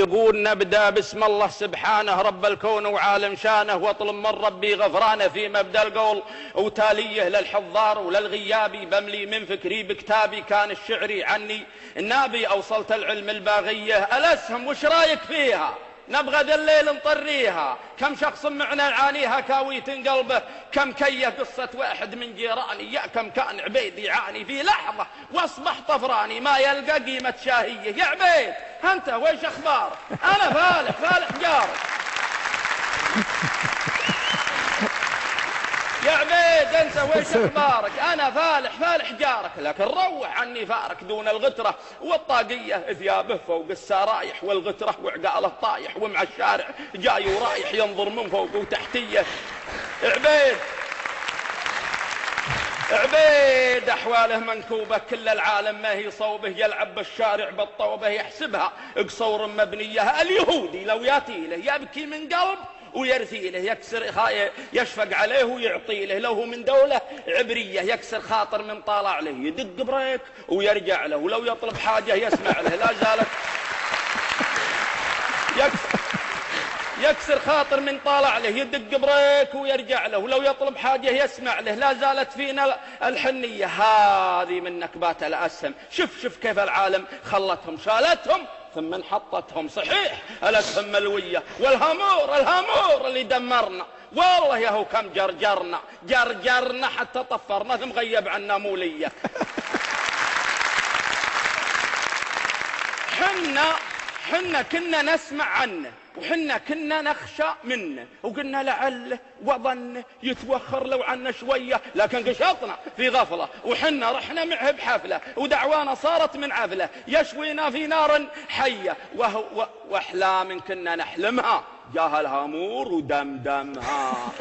يقول نبدأ بسم الله سبحانه رب الكون وعالم شانه، واطلب من ربي غفرانه في مبدأ القول، وتاليه للحضار وللغيابي بملي من فكري بكتابي. كان الشعري عني النابي أوصلت العلم الباغية. الأسهم وش رايك فيها؟ نبغى ذا الليل نطريها. كم شخص معنا يعانيها كاويت قلبه، كم كيه قصة واحد من جيراني. يا كم كان عبيد يعاني في لحظة واصبح طفراني، ما يلقى قيمة شاهية. يا عبيد انت ويش اخبارك؟ انا فالح جارك. يا عبيد انت ويش اخبارك؟ انا فالح جارك. لكن روح عني فارك دون الغترة والطاقية. ثيابه فوق السرايح والغترة وعقاله طايح، ومع الشارع جاي ورايح ينظر من فوق وتحتيه. عبيد احواله منكوبه، كل العالم ما هي صوبه. يلعب بالشارع بالطوبه يحسبها قصور مبنيه. اليهودي لو ياتي له يبكي من قلب ويرثي له، يشفق عليه ويعطي له. لو هو من دولة عبرية يكسر خاطر من طالع له، يدق بريك ويرجع له. ولو يطلب حاجة يسمع له، لا زالت يكسر خاطر من طالع له، يدق بريك ويرجع له. ولو يطلب حاجة يسمع له، لا زالت فينا الحنية. هذه من نكبات الأسهم. شوف كيف العالم خلتهم، شالتهم ثم انحطتهم. صحيح الأسهم ملوية، والهامور اللي دمرنا. والله ياهو كم جرجرنا حتى طفرنا ثم غيب عنا مولية. حنا كنا نسمع عنه، وحنا كنا نخشى منه، وقلنا لعله وظنه يتوخر لو عنا شوية. لكن قشطنا في غفلة، وحنا رحنا معه بحفلة، ودعوانا صارت من عفلة. يشوينا في نار حية، وأحلام كنا نحلمها جاه الهامور ودمدمها.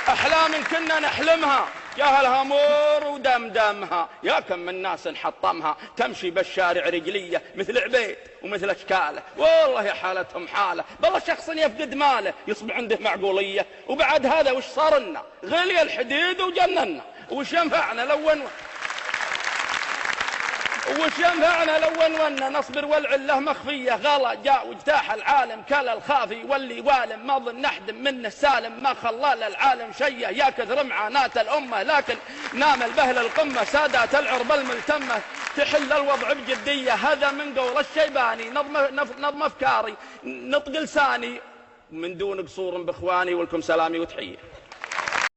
أحلام كنا نحلمها يا الهامور ودمدمها. يا كم من ناس نحطمها تمشي بالشارع رجلية مثل عبيد ومثل اشكاله. والله يا حالتهم حاله، بالله شخص يفقد ماله يصبح عنده معقولية. وبعد هذا وش صار لنا؟ غلي الحديد وجننا. وش ينفعنا لو ونونا نصبر والعله مخفيه. غلا جاء واجتاح العالم كلا الخافي، واللي والم ما ظن نحدم منه سالم. ما خلى للعالم شيه، يا كثر معاناة الامه. لكن نام البهل القمه، سادات العرب الملتمه تحل الوضع بجديه. هذا من قول الشيباني، نظم افكاري نطق لساني من دون قصور باخواني. ولكم سلامي وتحيه.